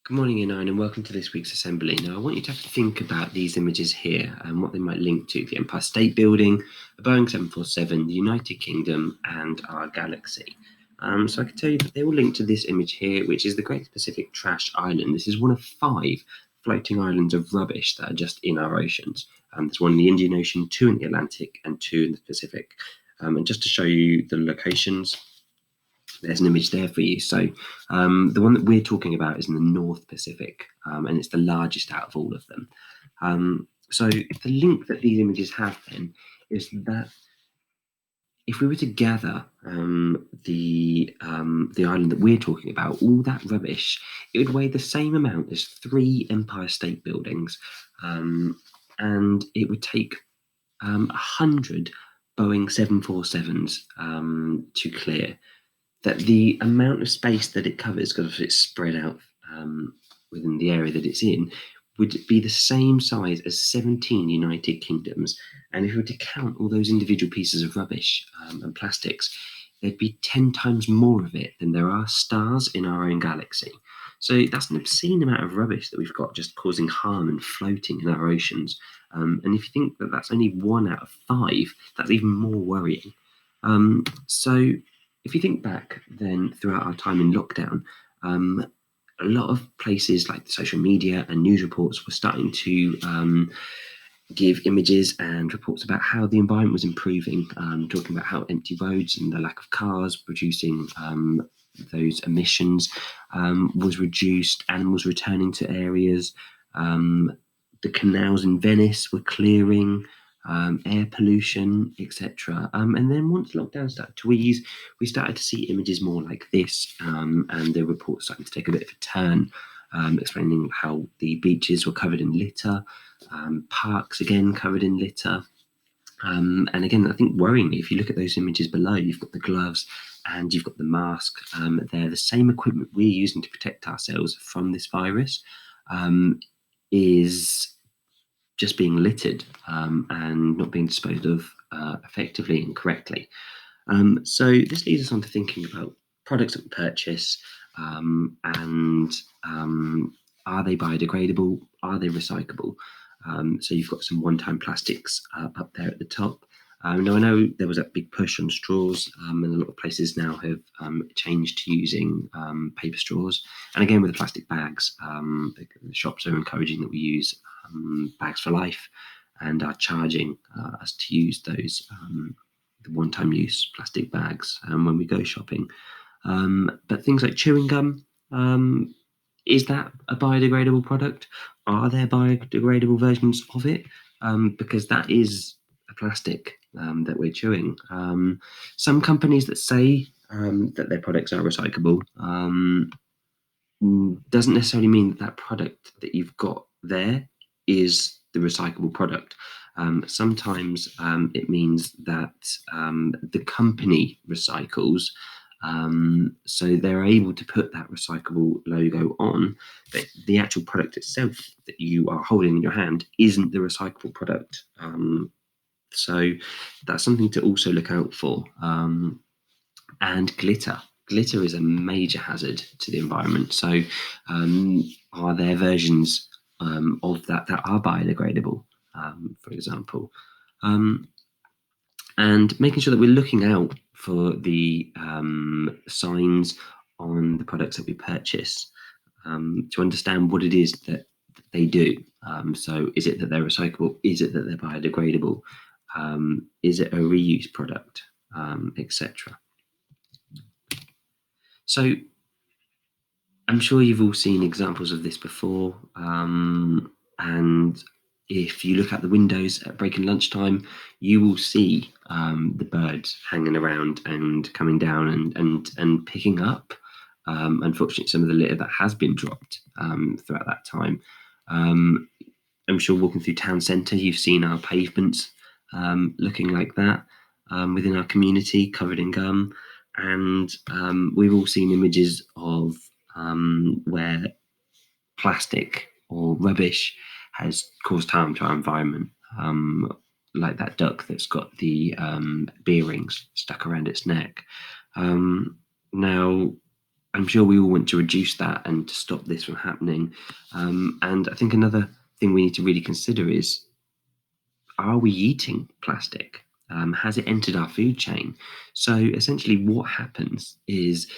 Good morning, Ian, and welcome to this week's assembly. Now, I want you to have to think about these images here and what they might link to: the Empire State Building, a Boeing 747, the United Kingdom, and our galaxy. So I can tell you that they all link to this image here, which is the Great Pacific Trash Island. This is one of 5 floating islands of rubbish that are just in our oceans. There's one in the Indian Ocean, 2 in the Atlantic, and 2 in the Pacific. And just to show you the locations, there's an image there for you. So the one that we're talking about is in the North Pacific, and it's the largest out of all of them. So the link that these images have then is that if we were to gather the island that we're talking about, all that rubbish, it would weigh the same amount as 3 Empire State Buildings, and it would take 100 Boeing 747s to clear. That the amount of space that it covers, because it's spread out within the area that it's in, would be the same size as 17 United Kingdoms. And if we were to count all those individual pieces of rubbish and plastics, there'd be 10 times more of it than there are stars in our own galaxy. So that's an obscene amount of rubbish that we've got just causing harm and floating in our oceans. And if you think that that's only 1 out of 5, that's even more worrying. So if you think back then throughout our time in lockdown, a lot of places like social media and news reports were starting to give images and reports about how the environment was improving, talking about how empty roads and the lack of cars producing those emissions was reduced, animals returning to areas, the canals in Venice were clearing, air pollution, etc. And then once lockdown started to ease, we started to see images more like this, and the reports started to take a bit of a turn, explaining how the beaches were covered in litter, parks again covered in litter. And again, I think worryingly, if you look at those images below, you've got the gloves and you've got the mask. They're the same equipment we're using to protect ourselves from this virus, is just being littered and not being disposed of effectively and correctly. So this leads us on to thinking about products that we purchase, and are they biodegradable? Are they recyclable? So you've got some one-time plastics up there at the top. Now, I know there was a big push on straws, and a lot of places now have changed to using paper straws. And again, with the plastic bags, the shops are encouraging that we use bags for life, and are charging us to use those the one-time use plastic bags when we go shopping. But things like chewing gum, is that a biodegradable product? Are there biodegradable versions of it? Because that is a plastic that we're chewing. Some companies that say that their products are recyclable doesn't necessarily mean that product that you've got there is the recyclable product. Sometimes it means that the company recycles, so they're able to put that recyclable logo on, but the actual product itself that you are holding in your hand isn't the recyclable product. So that's something to also look out for. And glitter. Glitter is a major hazard to the environment. So are there versions of that are biodegradable, for example? And making sure that we're looking out for the signs on the products that we purchase, to understand what it is that they do. So is it that they're recyclable? Is it that they're biodegradable? Is it a reuse product, etc.? So I'm sure you've all seen examples of this before, and if you look out the windows at break and lunchtime, you will see the birds hanging around and coming down and picking up, unfortunately, some of the litter that has been dropped throughout that time. I'm sure walking through town centre, you've seen our pavements looking like that within our community, covered in gum. And we've all seen images of where plastic or rubbish has caused harm to our environment, like that duck that's got the bearings stuck around its neck. Now, I'm sure we all want to reduce that and to stop this from happening. And I think another thing we need to really consider is, are we eating plastic? Has it entered our food chain? So essentially, what happens is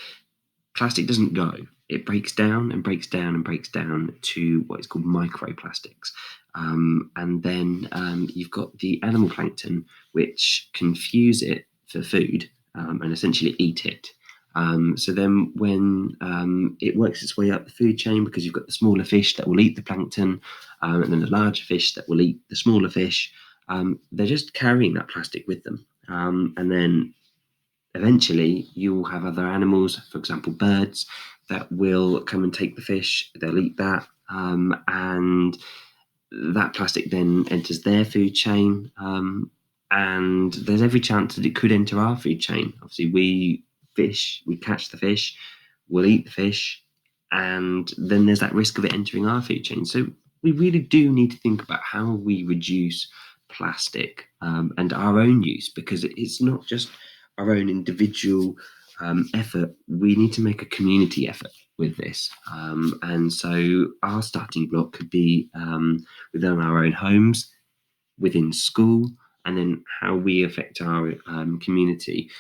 plastic doesn't go. It breaks down and breaks down and breaks down to what is called microplastics. And then you've got the animal plankton, which can fuse it for food and essentially eat it. So then when it works its way up the food chain, because you've got the smaller fish that will eat the plankton, and then the larger fish that will eat the smaller fish, they're just carrying that plastic with them. And then eventually you will have other animals, for example, birds, that will come and take the fish, they'll eat that, and that plastic then enters their food chain. And there's every chance that it could enter our food chain. Obviously, we fish, we catch the fish, we'll eat the fish, and then there's that risk of it entering our food chain. So we really do need to think about how we reduce plastic and our own use, because it's not just our own individual effort. We need to make a community effort with this. And so our starting block could be within our own homes, within school, and then how we affect our community.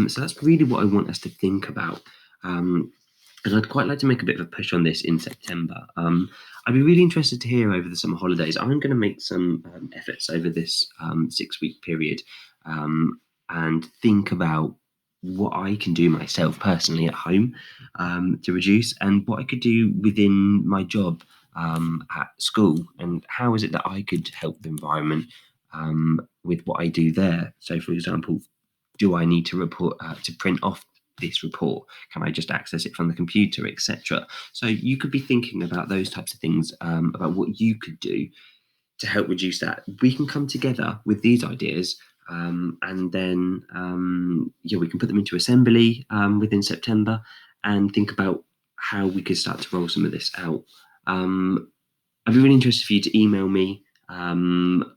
So that's really what I want us to think about. And I'd quite like to make a bit of a push on this in September. I'd be really interested to hear over the summer holidays. I'm going to make some efforts over this 6-week period and think about what I can do myself personally at home to reduce, and what I could do within my job at school, and how is it that I could help the environment with what I do there. So, for example, do I need to report to print off this report? Can I just access it from the computer, etc.? So you could be thinking about those types of things, about what you could do to help reduce that. We can come together with these ideas, and then we can put them into assembly within September, and think about how we could start to roll some of this out. I'd be really interested for you to email me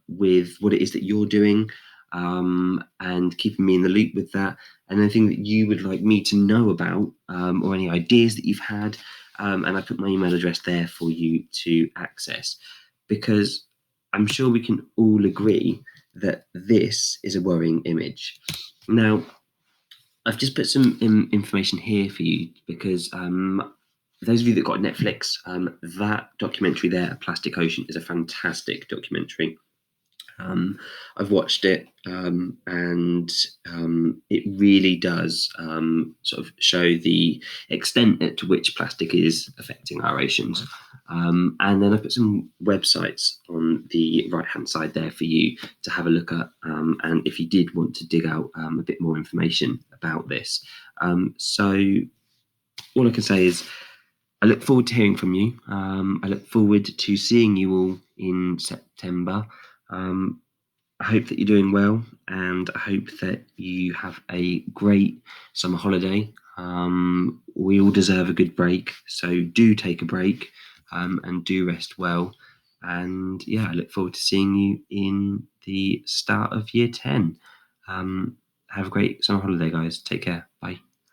with what it is that you're doing, and keeping me in the loop with that, and anything that you would like me to know about, or any ideas that you've had. And I put my email address there for you to access, because I'm sure we can all agree that this is a worrying image. Now, I've just put some information here for you, because those of you that got Netflix, that documentary there, Plastic Ocean, is a fantastic documentary. I've watched it, and it really does sort of show the extent to which plastic is affecting our oceans. And then I put some websites on the right-hand side there for you to have a look at, and if you did want to dig out a bit more information about this. So all I can say is I look forward to hearing from you. I look forward to seeing you all in September. I hope that you're doing well, and I hope that you have a great summer holiday. We all deserve a good break, so do take a break, and do rest well. And I look forward to seeing you in the start of year 10. Have a great summer holiday, guys. Take care. Bye.